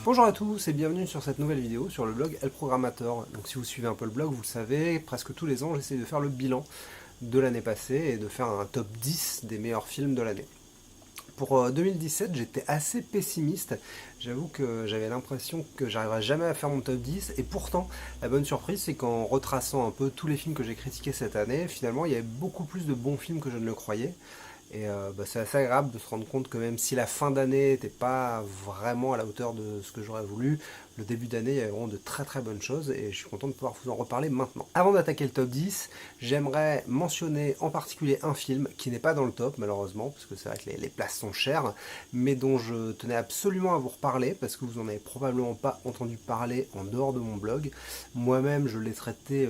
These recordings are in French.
Bonjour à tous et bienvenue sur cette nouvelle vidéo sur le blog El Programmator. Donc si vous suivez un peu le blog, vous le savez, presque tous les ans j'essaie de faire le bilan de l'année passée et de faire un top 10 des meilleurs films de l'année. Pour 2017, j'étais assez pessimiste. J'avoue que j'avais l'impression que j'arriverais jamais à faire mon top 10. Et pourtant, la bonne surprise, c'est qu'en retraçant un peu tous les films que j'ai critiqués cette année, finalement, il y avait beaucoup plus de bons films que je ne le croyais. Et c'est assez agréable de se rendre compte que même si la fin d'année n'était pas vraiment à la hauteur de ce que j'aurais voulu, le début d'année, il y avait vraiment de très très bonnes choses et je suis content de pouvoir vous en reparler maintenant. Avant d'attaquer le top 10, j'aimerais mentionner en particulier un film qui n'est pas dans le top malheureusement, parce que c'est vrai que les places sont chères, mais dont je tenais absolument à vous reparler, parce que vous n'en avez probablement pas entendu parler en dehors de mon blog. Moi-même, je l'ai traité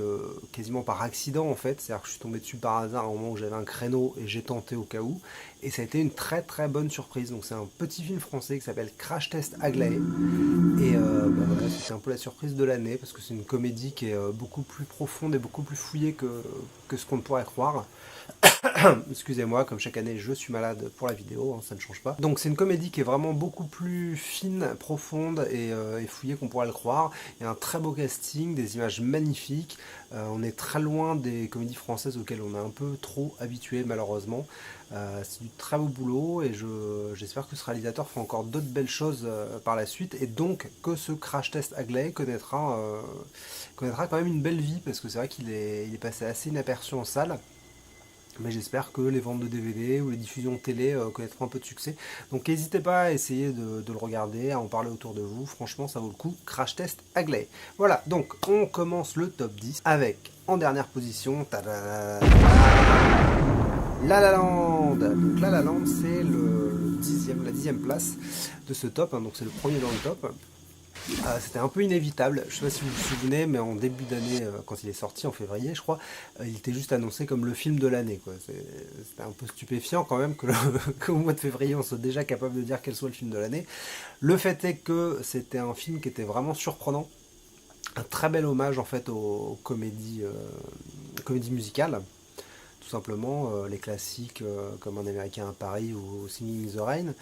quasiment par accident en fait, c'est-à-dire que je suis tombé dessus par hasard au moment où j'avais un créneau et j'ai tenté au cas où, et ça a été une très très bonne surprise. Donc c'est un petit film français qui s'appelle Crash Test Aglaé, et voilà, c'était un peu la surprise de l'année, parce que c'est une comédie qui est beaucoup plus profonde et beaucoup plus fouillée que ce qu'on pourrait croire. Excusez-moi, comme chaque année je suis malade pour la vidéo, hein, ça ne change pas. Donc c'est une comédie qui est vraiment beaucoup plus fine, profonde et fouillée qu'on pourrait le croire. Il y a un très beau casting, des images magnifiques. On est très loin des comédies françaises auxquelles on est un peu trop habitué malheureusement. C'est du très beau boulot et j'espère que ce réalisateur fera encore d'autres belles choses par la suite, et donc que ce Crash Test Aglaé connaîtra quand même une belle vie, parce que c'est vrai qu'il est passé assez inaperçu en salle. Mais j'espère que les ventes de DVD ou les diffusions télé connaîtront un peu de succès. Donc n'hésitez pas à essayer de le regarder, à en parler autour de vous. Franchement, ça vaut le coup. Crash Test Aglaé. Voilà, donc on commence le top 10 avec, en dernière position, La La Land. Donc La La Land, c'est la 10e place de ce top. Hein, donc c'est le premier dans le top. C'était un peu inévitable, je ne sais pas si vous vous souvenez, mais en début d'année, quand il est sorti en février, je crois, il était juste annoncé comme le film de l'année. C'était un peu stupéfiant quand même qu'au mois de février, on soit déjà capable de dire quel soit le film de l'année. Le fait est que c'était un film qui était vraiment surprenant, un très bel hommage en fait aux comédies musicales. Tout simplement, les classiques comme Un Américain à Paris ou Singing in the Rain.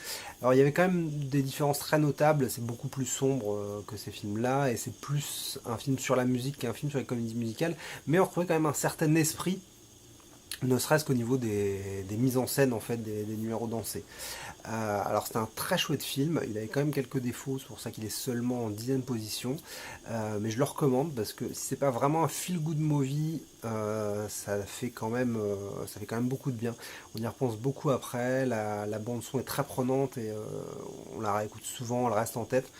Alors il y avait quand même des différences très notables, c'est beaucoup plus sombre que ces films-là, et c'est plus un film sur la musique qu'un film sur les comédies musicales, mais on retrouvait quand même un certain esprit, ne serait-ce qu'au niveau des mises en scène en fait, des numéros dansés. Alors c'était un très chouette film, il avait quand même quelques défauts, c'est pour ça qu'il est seulement en 10e position, mais je le recommande parce que si c'est pas vraiment un feel good movie, ça fait quand même beaucoup de bien. On y repense beaucoup après, la bande son est très prenante et on la réécoute souvent, elle reste en tête.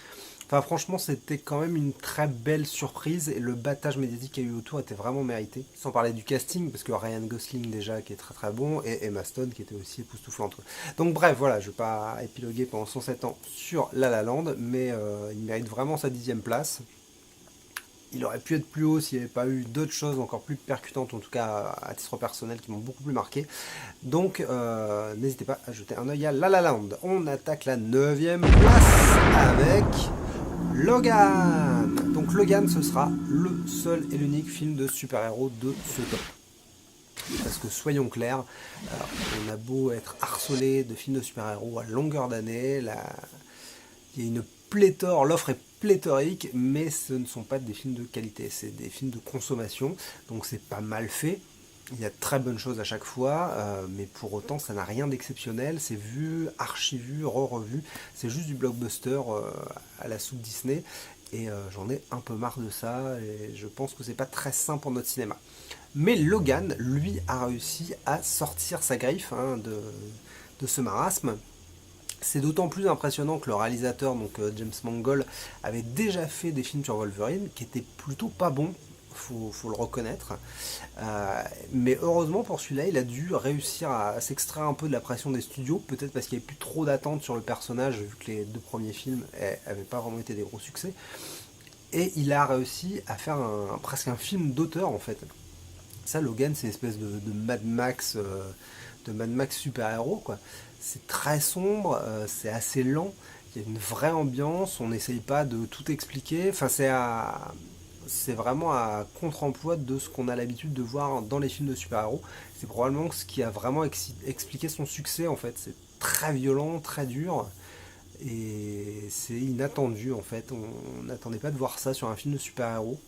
Enfin franchement c'était quand même une très belle surprise, et le battage médiatique qu'il y a eu autour était vraiment mérité. Sans parler du casting, parce que Ryan Gosling déjà qui est très très bon, et Emma Stone qui était aussi époustouflante. Donc bref voilà, je ne vais pas épiloguer pendant 107 ans sur La La Land, mais il mérite vraiment sa 10e place. Il aurait pu être plus haut s'il n'y avait pas eu d'autres choses encore plus percutantes, en tout cas à titre personnel, qui m'ont beaucoup plus marqué. Donc n'hésitez pas à jeter un œil à La La Land. On attaque la 9e place avec Logan. Donc Logan, ce sera le seul et l'unique film de super-héros de ce top. Parce que soyons clairs, on a beau être harcelé de films de super-héros à longueur d'année, il y a une pléthore, l'offre est pléthorique, mais ce ne sont pas des films de qualité, c'est des films de consommation, donc c'est pas mal fait. Il y a de très bonnes choses à chaque fois, mais pour autant ça n'a rien d'exceptionnel, c'est vu, archi-vu, re-revu, c'est juste du blockbuster à la soupe Disney, et j'en ai un peu marre de ça, et je pense que c'est pas très sain pour notre cinéma. Mais Logan, lui, a réussi à sortir sa griffe de ce marasme. C'est d'autant plus impressionnant que le réalisateur, donc James Mangold, avait déjà fait des films sur Wolverine qui étaient plutôt pas bons, faut le reconnaître. Mais heureusement pour celui-là, il a dû réussir à s'extraire un peu de la pression des studios, peut-être parce qu'il n'y avait plus trop d'attentes sur le personnage, vu que les deux premiers films n'avaient pas vraiment été des gros succès. Et il a réussi à faire presque un film d'auteur en fait. Ça, Logan, c'est une espèce de Mad Max, super-héros, quoi. C'est très sombre, c'est assez lent, il y a une vraie ambiance, on n'essaye pas de tout expliquer, enfin c'est vraiment à contre-emploi de ce qu'on a l'habitude de voir dans les films de super-héros. C'est probablement ce qui a vraiment expliqué son succès en fait. C'est très violent, très dur, et c'est inattendu en fait. On n'attendait pas de voir ça sur un film de super-héros.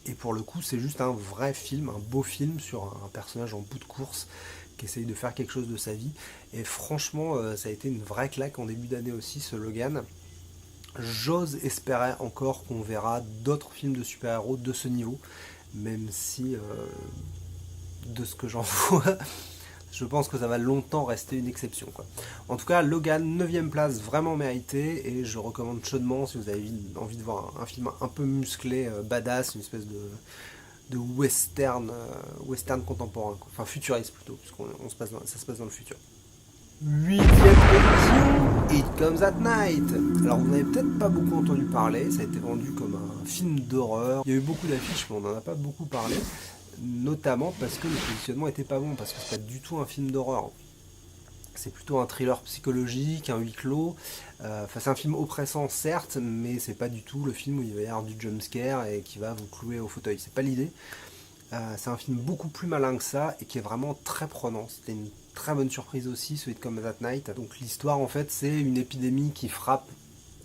Et pour le coup, c'est juste un vrai film, un beau film sur un personnage en bout de course qui essaye de faire quelque chose de sa vie. Et franchement, ça a été une vraie claque en début d'année aussi, ce Logan. J'ose espérer encore qu'on verra d'autres films de super-héros de ce niveau, même si, de ce que j'en vois, je pense que ça va longtemps rester une exception, quoi. En tout cas, Logan, 9ème place, vraiment mérité, et je recommande chaudement si vous avez envie de voir un film un peu musclé, badass, une espèce de western, western contemporain, quoi. Enfin futuriste plutôt, puisqu'on ça se passe dans le futur. 8ème position, It Comes at Night. Alors vous n'avez peut-être pas beaucoup entendu parler, ça a été vendu comme un film d'horreur. Il y a eu beaucoup d'affiches, mais on n'en a pas beaucoup parlé, notamment parce que le positionnement était pas bon, parce que c'est pas du tout un film d'horreur. C'est plutôt un thriller psychologique, un huis clos. Enfin, c'est un film oppressant, certes, mais c'est pas du tout le film où il va y avoir du jumpscare et qui va vous clouer au fauteuil. C'est pas l'idée. C'est un film beaucoup plus malin que ça et qui est vraiment très prenant. C'était une très bonne surprise aussi, celui de Come That Night. Donc l'histoire, en fait, c'est une épidémie qui frappe.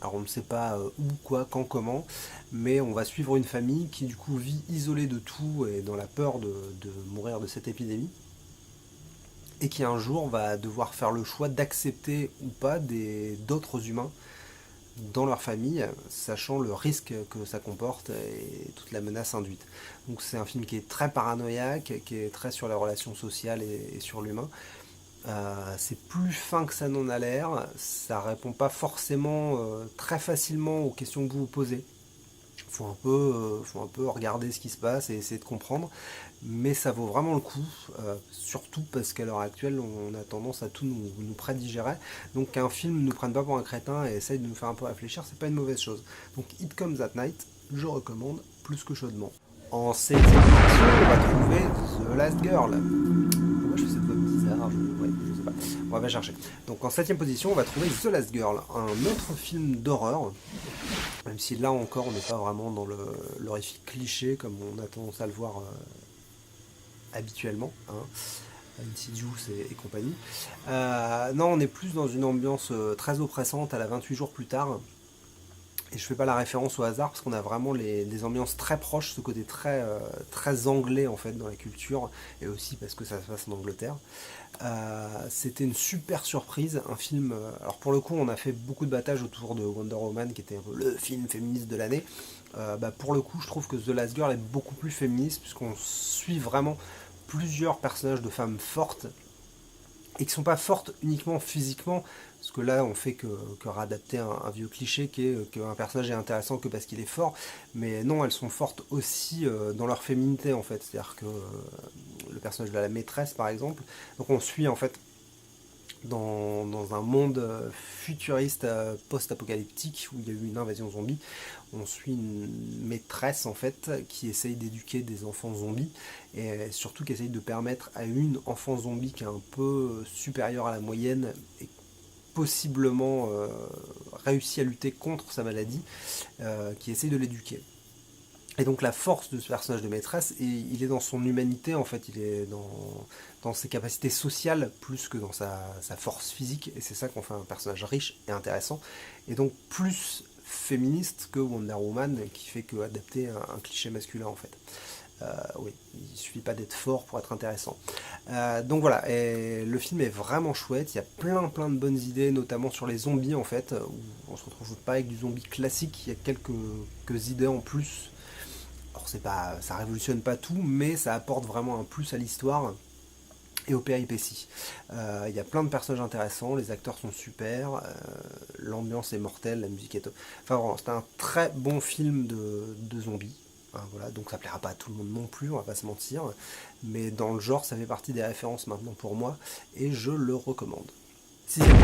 Alors on ne sait pas où, quoi, quand, comment, mais on va suivre une famille qui du coup vit isolée de tout et dans la peur de mourir de cette épidémie, et qui un jour va devoir faire le choix d'accepter ou pas d'autres humains dans leur famille, sachant le risque que ça comporte et toute la menace induite. Donc c'est un film qui est très paranoïaque, qui est très sur les relations sociales et sur l'humain. C'est plus fin que ça n'en a l'air, ça répond pas forcément très facilement aux questions que vous vous posez. Faut un peu regarder ce qui se passe et essayer de comprendre, mais ça vaut vraiment le coup, surtout parce qu'à l'heure actuelle on a tendance à tout nous prédigérer, donc qu'un film ne nous prenne pas pour un crétin et essaye de nous faire un peu réfléchir, c'est pas une mauvaise chose. Donc It Comes at Night, je recommande plus que chaudement. En 7ème position, on va trouver The Last Girl. Pourquoi je fais cette voix bizarre, ouais, je sais pas. On va chercher. Donc en 7ème position, on va trouver The Last Girl, un autre film d'horreur, même si là encore on n'est pas vraiment dans l'horrifique cliché comme on a tendance à le voir habituellement, hein, Insidious et compagnie. Non, on est plus dans une ambiance très oppressante à la 28 jours plus tard. Et je fais pas la référence au hasard parce qu'on a vraiment des ambiances très proches, ce côté très anglais en fait dans la culture, et aussi parce que ça se passe en Angleterre. C'était une super surprise, un film. Alors pour le coup, on a fait beaucoup de battages autour de Wonder Woman, qui était un peu le film féministe de l'année. Pour le coup, je trouve que The Last Girl est beaucoup plus féministe, puisqu'on suit vraiment plusieurs personnages de femmes fortes, et qui sont pas fortes uniquement physiquement, parce que là on fait que réadapter un vieux cliché qui est qu'un personnage est intéressant que parce qu'il est fort, mais non, elles sont fortes aussi dans leur féminité en fait, c'est-à-dire que le personnage de la maîtresse par exemple, donc on suit en fait dans un monde futuriste post-apocalyptique où il y a eu une invasion zombie. On suit une maîtresse en fait qui essaye d'éduquer des enfants zombies, et surtout qui essaye de permettre à une enfant zombie qui est un peu supérieure à la moyenne et possiblement réussi à lutter contre sa maladie, qui essaye de l'éduquer. Et donc la force de ce personnage de maîtresse, il est dans son humanité en fait, il est dans ses capacités sociales plus que dans sa force physique, et c'est ça qu'on fait un personnage riche et intéressant, et donc plus féministe que Wonder Woman, qui fait que adapter un cliché masculin en fait. Oui, il suffit pas d'être fort pour être intéressant. Donc voilà, et le film est vraiment chouette, il y a plein de bonnes idées, notamment sur les zombies en fait, où on se retrouve pas avec du zombie classique, il y a quelques idées en plus. Alors ça révolutionne pas tout, mais ça apporte vraiment un plus à l'histoire et aux péripéties. Il y a plein de personnages intéressants, les acteurs sont super, l'ambiance est mortelle, la musique est top. Enfin vraiment, c'est un très bon film de zombies. Hein, voilà, donc ça plaira pas à tout le monde non plus, on va pas se mentir, mais dans le genre ça fait partie des références maintenant pour moi, et je le recommande. 6ème position,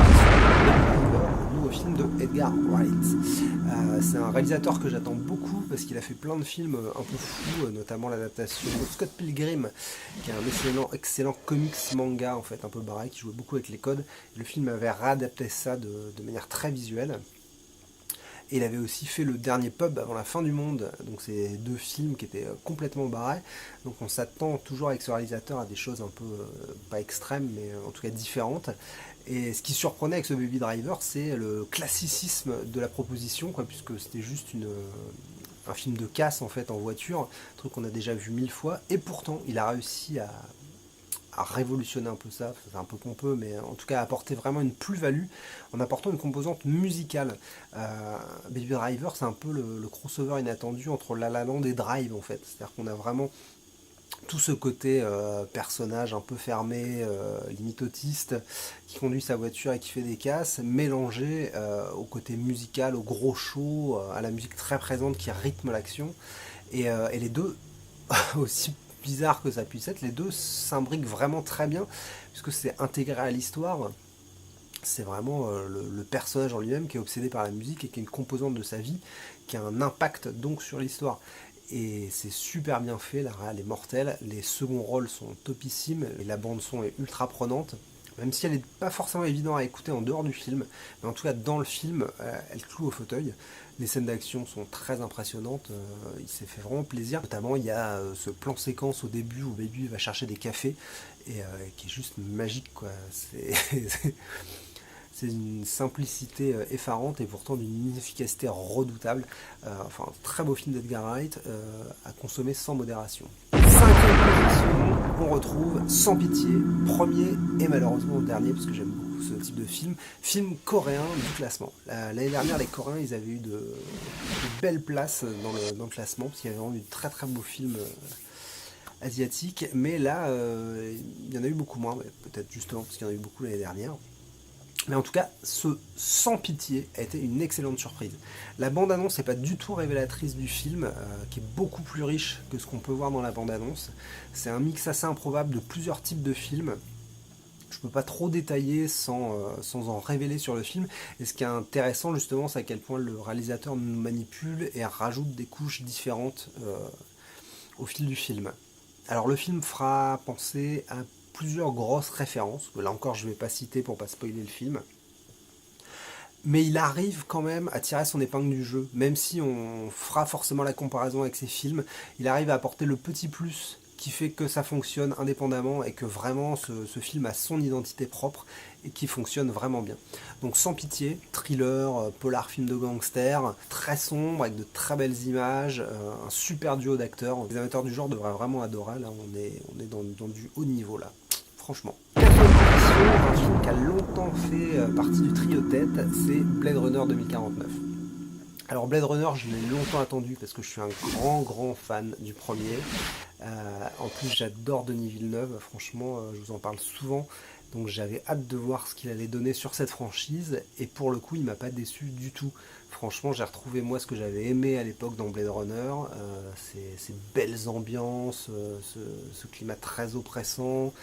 le nouveau film de Edgar Wright. C'est un réalisateur que j'attends beaucoup parce qu'il a fait plein de films un peu fous, notamment l'adaptation de Scott Pilgrim, qui est un excellent comics manga en fait, un peu barré, qui jouait beaucoup avec les codes. Le film avait réadapté ça de manière très visuelle. et il avait aussi fait Le Dernier Pub avant la fin du monde, donc c'est deux films qui étaient complètement barrés, donc on s'attend toujours avec ce réalisateur à des choses un peu, pas extrêmes, mais en tout cas différentes. Et ce qui surprenait avec ce Baby Driver, c'est le classicisme de la proposition, quoi, puisque c'était juste un film de casse en fait en voiture, un truc qu'on a déjà vu 1000 fois, et pourtant il a réussi à révolutionner un peu ça, c'est un peu pompeux, mais en tout cas à apporter vraiment une plus-value en apportant une composante musicale. Baby Driver, c'est un peu le crossover inattendu entre La La Land et Drive en fait, c'est-à-dire qu'on a vraiment tout ce côté personnage un peu fermé, limite autiste, qui conduit sa voiture et qui fait des casses, mélangé au côté musical, au gros show, à la musique très présente qui rythme l'action. Et les deux, aussi bizarre que ça puisse être, les deux s'imbriquent vraiment très bien, puisque c'est intégré à l'histoire. C'est vraiment le personnage en lui-même qui est obsédé par la musique et qui est une composante de sa vie, qui a un impact donc sur l'histoire. Et c'est super bien fait, la réal est mortelle, les seconds rôles sont topissimes, et la bande son est ultra prenante, même si elle n'est pas forcément évidente à écouter en dehors du film, mais en tout cas dans le film, elle cloue au fauteuil. Les scènes d'action sont très impressionnantes, il s'est fait vraiment plaisir. Notamment il y a ce plan séquence au début où Baby va chercher des cafés, et qui est juste magique quoi. C'est une simplicité effarante et pourtant d'une efficacité redoutable. Enfin, un très beau film d'Edgar Wright à consommer sans modération. Cinquième position, on retrouve Sans Pitié, premier et malheureusement dernier, parce que j'aime beaucoup ce type de film coréen du classement. L'année dernière, les Coréens, ils avaient eu de belles places dans le classement, parce qu'il y avait vraiment eu de très très beaux films asiatiques, mais là, il y en a eu beaucoup moins, peut-être justement parce qu'il y en a eu beaucoup l'année dernière. Mais en tout cas, ce Sans Pitié a été une excellente surprise. La bande-annonce n'est pas du tout révélatrice du film, qui est beaucoup plus riche que ce qu'on peut voir dans la bande-annonce. C'est un mix assez improbable de plusieurs types de films. Je ne peux pas trop détailler sans en révéler sur le film. Et ce qui est intéressant justement, c'est à quel point le réalisateur nous manipule et rajoute des couches différentes au fil du film. Alors le film fera penser à plusieurs grosses références, que là encore je ne vais pas citer pour pas spoiler le film, mais il arrive quand même à tirer son épingle du jeu, même si on fera forcément la comparaison avec ses films, il arrive à apporter le petit plus qui fait que ça fonctionne indépendamment et que vraiment ce film a son identité propre et qui fonctionne vraiment bien. Donc Sans Pitié, thriller, polar film de gangster, très sombre avec de très belles images, un super duo d'acteurs. Les amateurs du genre devraient vraiment adorer, là on est dans du haut niveau là, franchement. Quatrième position, un film qui a longtemps fait partie du trio tête, c'est Blade Runner 2049. Alors Blade Runner, je l'ai longtemps attendu parce que je suis un grand fan du premier. En plus, j'adore Denis Villeneuve, franchement, je vous en parle souvent. Donc j'avais hâte de voir ce qu'il allait donner sur cette franchise. Et pour le coup, il m'a pas déçu du tout. Franchement, j'ai retrouvé moi ce que j'avais aimé à l'époque dans Blade Runner. Ces belles ambiances, ce climat très oppressant,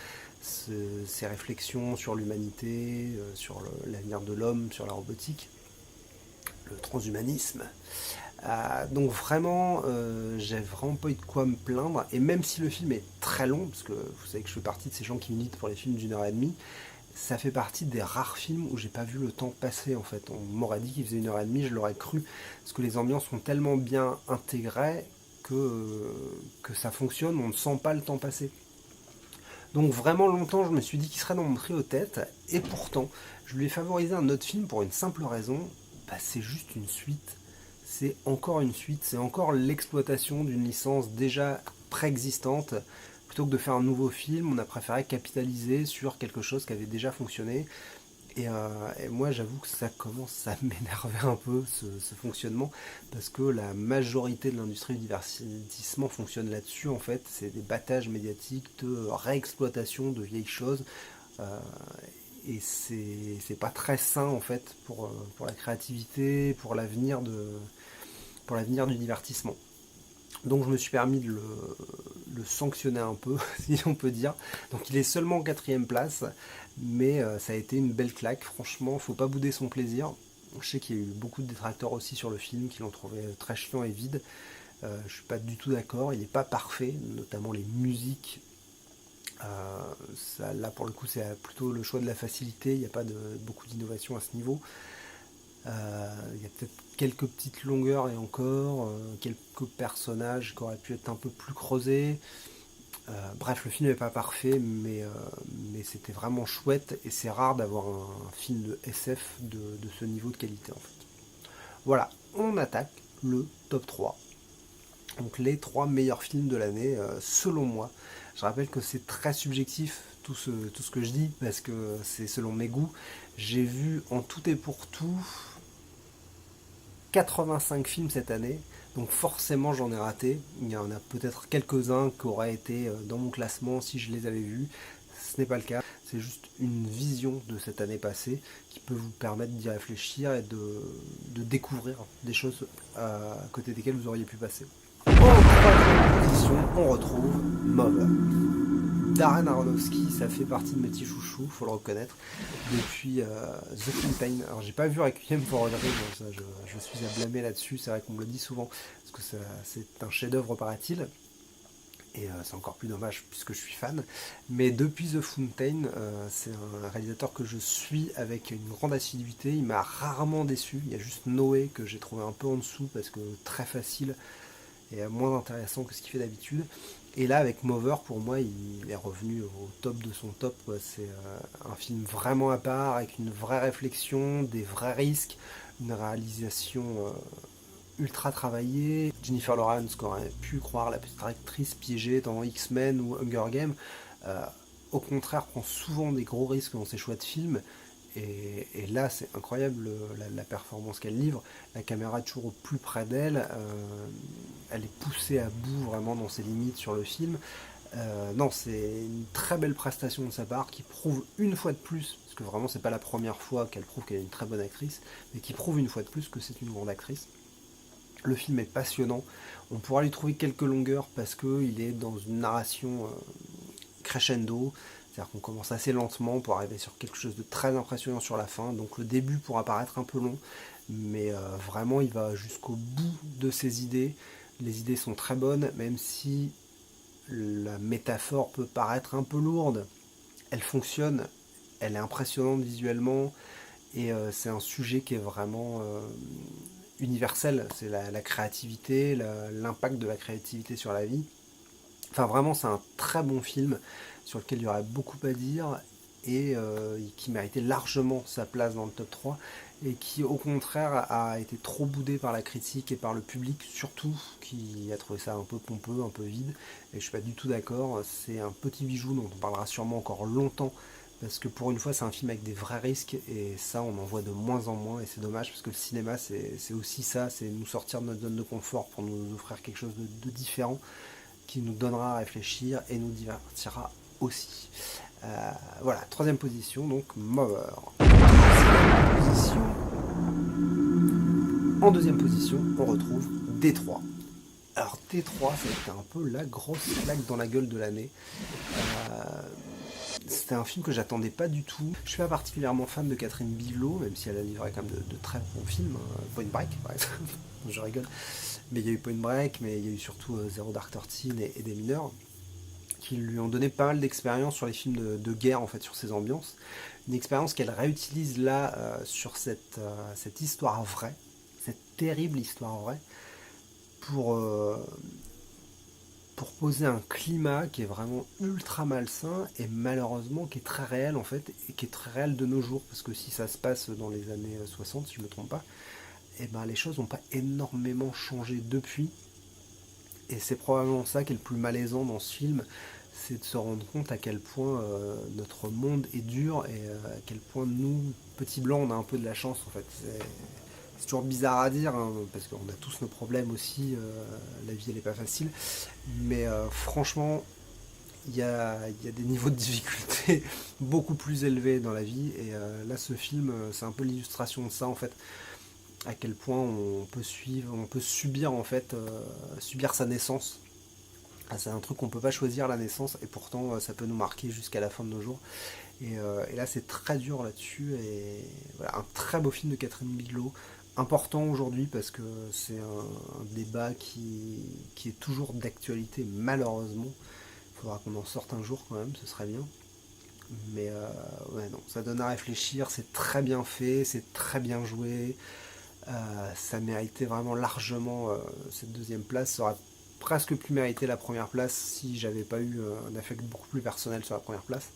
ces réflexions sur l'humanité, sur l'avenir de l'homme, sur la robotique, le transhumanisme. Donc vraiment, j'ai vraiment pas eu de quoi me plaindre. Et même si le film est très long, parce que vous savez que je fais partie de ces gens qui militent pour les films d'1h30, ça fait partie des rares films où j'ai pas vu le temps passer en fait. On m'aurait dit qu'il faisait 1h30, je l'aurais cru, parce que les ambiances sont tellement bien intégrées que ça fonctionne, on ne sent pas le temps passer. Donc vraiment longtemps je me suis dit qu'il serait dans mon trio tête, et pourtant je lui ai favorisé un autre film pour une simple raison, c'est juste une suite. C'est encore une suite, c'est encore l'exploitation d'une licence déjà préexistante. Plutôt que de faire un nouveau film, on a préféré capitaliser sur quelque chose qui avait déjà fonctionné. Et moi j'avoue que ça commence à m'énerver un peu ce fonctionnement, parce que la majorité de l'industrie du divertissement fonctionne là-dessus en fait. C'est des battages médiatiques de réexploitation de vieilles choses. Euh, et c'est pas très sain en fait pour la créativité, pour l'avenir du divertissement. Donc je me suis permis de le sanctionner un peu, si on peut dire. Donc il est seulement en quatrième place, mais ça a été une belle claque. Franchement, faut pas bouder son plaisir. Je sais qu'il y a eu beaucoup de détracteurs aussi sur le film qui l'ont trouvé très chiant et vide. Je suis pas du tout d'accord. Il n'est pas parfait, notamment les musiques. Là pour le coup c'est plutôt le choix de la facilité. Il n'y a pas beaucoup d'innovation à ce niveau. Il y a peut-être quelques petites longueurs et encore, quelques personnages qui auraient pu être un peu plus creusés. Bref, le film n'est pas parfait, mais c'était vraiment chouette et c'est rare d'avoir un film de SF de ce niveau de qualité en fait. Voilà, on attaque le top 3. Donc les 3 meilleurs films de l'année, selon moi. Je rappelle que c'est très subjectif tout ce que je dis, parce que c'est selon mes goûts. J'ai vu en tout et pour tout 85 films cette année, donc forcément j'en ai raté. Il y en a peut-être quelques-uns qui auraient été dans mon classement si je les avais vus. Ce n'est pas le cas, c'est juste une vision de cette année passée qui peut vous permettre d'y réfléchir et de découvrir des choses à côté desquelles vous auriez pu passer. En troisième position, on retrouve Mauve. Darren Aronofsky, ça fait partie de mes petits chouchous, faut le reconnaître, depuis The Fountain. Alors j'ai pas vu Requiem for a Dream, ça, je suis à blâmer là-dessus, c'est vrai qu'on me le dit souvent, parce que c'est un chef-d'œuvre paraît-il, et c'est encore plus dommage puisque je suis fan. Mais depuis The Fountain, c'est un réalisateur que je suis avec une grande assiduité, il m'a rarement déçu, il y a juste Noé que j'ai trouvé un peu en dessous, parce que très facile, et moins intéressant que ce qu'il fait d'habitude. Et là, avec Mover, pour moi, il est revenu au top de son top, quoi. C'est un film vraiment à part, avec une vraie réflexion, des vrais risques, une réalisation ultra travaillée. Jennifer Lawrence, qu'on aurait pu croire la petite actrice piégée dans X-Men ou Hunger Games, euh, au contraire, prend souvent des gros risques dans ses choix de films. Et là, c'est incroyable la performance qu'elle livre. La caméra est toujours au plus près d'elle. Elle est poussée à bout vraiment dans ses limites sur le film. Non, c'est une très belle prestation de sa part qui prouve une fois de plus, parce que vraiment c'est pas la première fois qu'elle prouve qu'elle est une très bonne actrice, mais qui prouve une fois de plus que c'est une grande actrice. Le film est passionnant. On pourra lui trouver quelques longueurs parce qu'il est dans une narration crescendo. C'est-à-dire qu'on commence assez lentement pour arriver sur quelque chose de très impressionnant sur la fin. Donc le début pourra paraître un peu long, mais vraiment il va jusqu'au bout de ses idées. Les idées sont très bonnes, même si la métaphore peut paraître un peu lourde. Elle fonctionne, elle est impressionnante visuellement, et c'est un sujet qui est vraiment universel. C'est la créativité, l'impact de la créativité sur la vie. Enfin vraiment c'est un très bon film sur lequel il y aurait beaucoup à dire et qui méritait largement sa place dans le top 3 et qui au contraire a été trop boudé par la critique et par le public surtout qui a trouvé ça un peu pompeux, un peu vide et je suis pas du tout d'accord. C'est un petit bijou dont on parlera sûrement encore longtemps parce que pour une fois c'est un film avec des vrais risques et ça on en voit de moins en moins et c'est dommage parce que le cinéma c'est aussi ça, c'est nous sortir de notre zone de confort pour nous offrir quelque chose de différent qui nous donnera à réfléchir et nous divertira aussi. Voilà, troisième position, donc Mover. En deuxième position, on retrouve Détroit. Alors Détroit, ça a été un peu la grosse claque dans la gueule de l'année. C'était un film que j'attendais pas du tout. Je suis pas particulièrement fan de Catherine Bigelow, même si elle a livré quand même de très bons films. Point Break, par exemple. Je rigole. Mais il y a eu Point Break, mais il y a eu surtout Zero Dark Thirty et des mineurs qui lui ont donné pas mal d'expérience sur les films de guerre, en fait, sur ces ambiances. Une expérience qu'elle réutilise là sur cette histoire vraie, cette terrible histoire vraie, pour, pour poser un climat qui est vraiment ultra malsain et malheureusement qui est très réel en fait, et qui est très réel de nos jours, parce que si ça se passe dans les années 60, si je ne me trompe pas, et ben les choses n'ont pas énormément changé depuis. Et c'est probablement ça qui est le plus malaisant dans ce film, c'est de se rendre compte à quel point notre monde est dur et à quel point nous, petits blancs, on a un peu de la chance en fait. C'est toujours bizarre à dire, hein, parce qu'on a tous nos problèmes aussi, la vie elle n'est pas facile, mais franchement, il y a des niveaux de difficulté beaucoup plus élevés dans la vie, et là ce film, c'est un peu l'illustration de ça en fait, à quel point on peut subir en fait, subir sa naissance. Ah, c'est un truc qu'on peut pas choisir la naissance et pourtant ça peut nous marquer jusqu'à la fin de nos jours. Et là c'est très dur là-dessus et voilà, un très beau film de Catherine Bigelow, important aujourd'hui parce que c'est un débat qui est toujours d'actualité malheureusement. Il faudra qu'on en sorte un jour quand même, ce serait bien. Mais ouais, non, ça donne à réfléchir, c'est très bien fait, c'est très bien joué. Ça méritait vraiment largement cette deuxième place. Ça aurait presque pu mériter la première place si j'avais pas eu un affect beaucoup plus personnel sur la première place.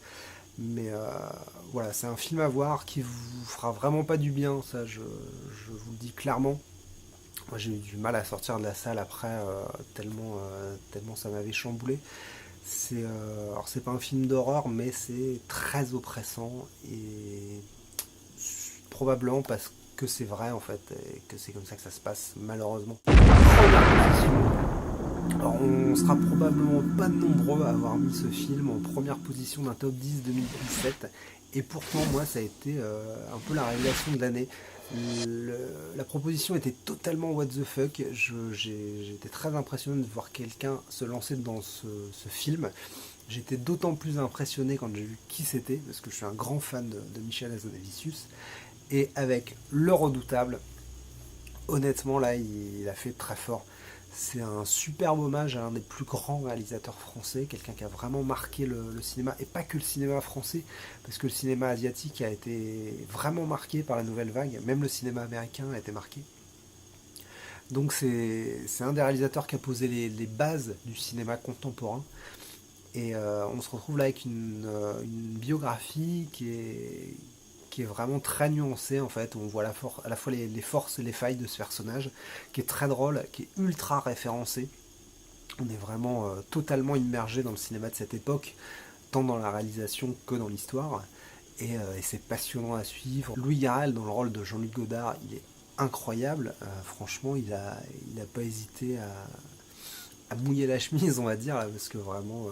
Mais voilà, c'est un film à voir qui vous fera vraiment pas du bien, ça je vous le dis clairement. Moi j'ai eu du mal à sortir de la salle après, tellement ça m'avait chamboulé. Alors c'est pas un film d'horreur, mais c'est très oppressant et probablement parce que c'est vrai en fait, et que c'est comme ça que ça se passe malheureusement. Première position. Alors on sera probablement pas nombreux à avoir mis ce film en première position d'un top 10 2017, et pourtant moi ça a été un peu la révélation de l'année. La proposition était totalement what the fuck. J'étais très impressionné de voir quelqu'un se lancer dans ce film. J'étais d'autant plus impressionné quand j'ai vu qui c'était, parce que je suis un grand fan de Michel Hazanavicius. Et avec Le Redoutable, honnêtement là il a fait très fort. C'est un superbe hommage à un des plus grands réalisateurs français, quelqu'un qui a vraiment marqué le cinéma, et pas que le cinéma français, parce que le cinéma asiatique a été vraiment marqué par la nouvelle vague, même le cinéma américain a été marqué. Donc c'est un des réalisateurs qui a posé les bases du cinéma contemporain, et on se retrouve là avec une biographie qui est vraiment très nuancée en fait, où on voit à la fois les forces et les failles de ce personnage, qui est très drôle, qui est ultra référencé. On est vraiment totalement immergé dans le cinéma de cette époque, tant dans la réalisation que dans l'histoire, et c'est passionnant à suivre. Louis Garrel dans le rôle de Jean-Luc Godard, il est incroyable, franchement il a pas hésité à mouiller la chemise on va dire, là, parce que vraiment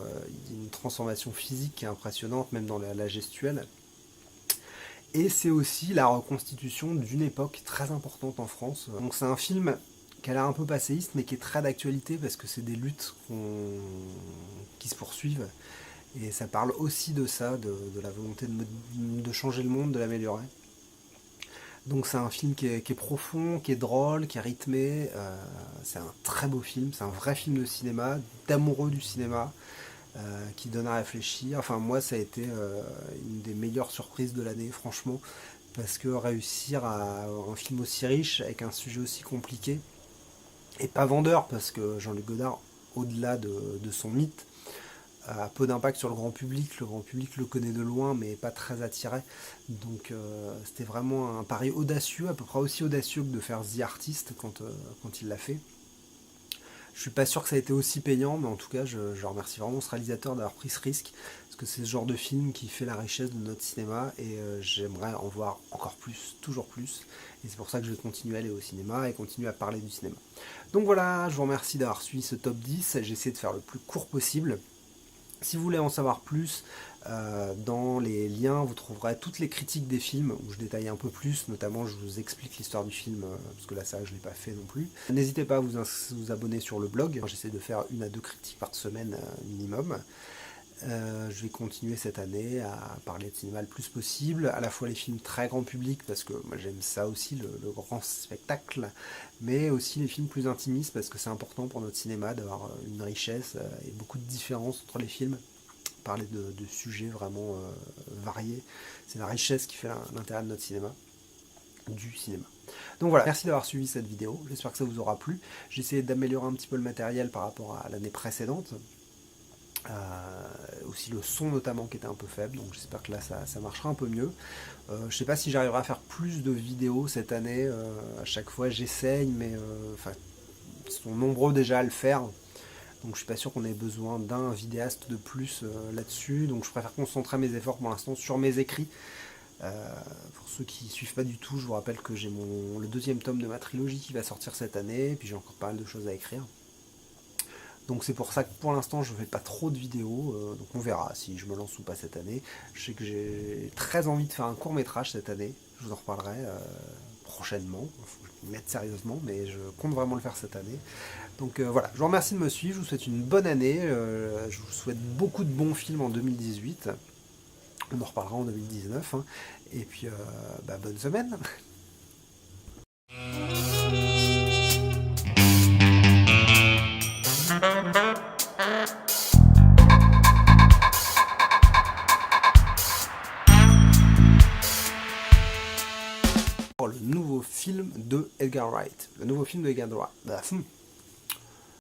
il y a une transformation physique qui est impressionnante, même dans la gestuelle. Et c'est aussi la reconstitution d'une époque très importante en France. Donc c'est un film qui a l'air un peu passéiste, mais qui est très d'actualité, parce que c'est des luttes qui se poursuivent. Et ça parle aussi de ça, de la volonté de changer le monde, de l'améliorer. Donc c'est un film qui est profond, qui est drôle, qui est rythmé. C'est un très beau film, c'est un vrai film de cinéma, d'amoureux du cinéma. Qui donne à réfléchir. Enfin moi ça a été une des meilleures surprises de l'année franchement, parce que réussir à avoir un film aussi riche avec un sujet aussi compliqué et pas vendeur, parce que Jean-Luc Godard, au-delà de son mythe, a peu d'impact sur le grand public le connaît de loin mais pas très attiré, donc c'était vraiment un pari audacieux, à peu près aussi audacieux que de faire The Artist quand il l'a fait. Je suis pas sûr que ça a été aussi payant, mais en tout cas, je remercie vraiment ce réalisateur d'avoir pris ce risque, parce que c'est ce genre de film qui fait la richesse de notre cinéma, et j'aimerais en voir encore plus, toujours plus, et c'est pour ça que je vais continuer à aller au cinéma et continuer à parler du cinéma. Donc voilà, je vous remercie d'avoir suivi ce top 10, j'ai essayé de faire le plus court possible. Si vous voulez en savoir plus, dans les liens, vous trouverez toutes les critiques des films, où je détaille un peu plus, notamment je vous explique l'histoire du film, parce que là ça je ne l'ai pas fait non plus. N'hésitez pas à vous abonner sur le blog, j'essaie de faire 1 à 2 critiques par semaine minimum. Je vais continuer cette année à parler de cinéma le plus possible, à la fois les films très grand public, parce que moi j'aime ça aussi, le grand spectacle, mais aussi les films plus intimistes, parce que c'est important pour notre cinéma d'avoir une richesse et beaucoup de différences entre les films. Parler de sujets vraiment variés, c'est la richesse qui fait l'intérêt de notre cinéma, du cinéma. Donc voilà, merci d'avoir suivi cette vidéo, j'espère que ça vous aura plu. J'ai essayé d'améliorer un petit peu le matériel par rapport à l'année précédente. Aussi le son notamment qui était un peu faible, donc j'espère que là ça marchera un peu mieux. Je sais pas si j'arriverai à faire plus de vidéos cette année, à chaque fois j'essaye, mais ils sont nombreux déjà à le faire, donc je suis pas sûr qu'on ait besoin d'un vidéaste de plus là-dessus, donc je préfère concentrer mes efforts pour l'instant sur mes écrits. Pour ceux qui ne suivent pas du tout, je vous rappelle que j'ai le 2e tome de ma trilogie qui va sortir cette année, et puis j'ai encore pas mal de choses à écrire. Donc c'est pour ça que pour l'instant je ne fais pas trop de vidéos, donc on verra si je me lance ou pas cette année. Je sais que j'ai très envie de faire un court métrage cette année, je vous en reparlerai prochainement, il faut que je m'y mette sérieusement, mais je compte vraiment le faire cette année. Donc voilà, je vous remercie de me suivre, je vous souhaite une bonne année, je vous souhaite beaucoup de bons films en 2018, on en reparlera en 2019, hein. Et puis bonne semaine. de Edgar Wright. Le nouveau film de Edgar Wright.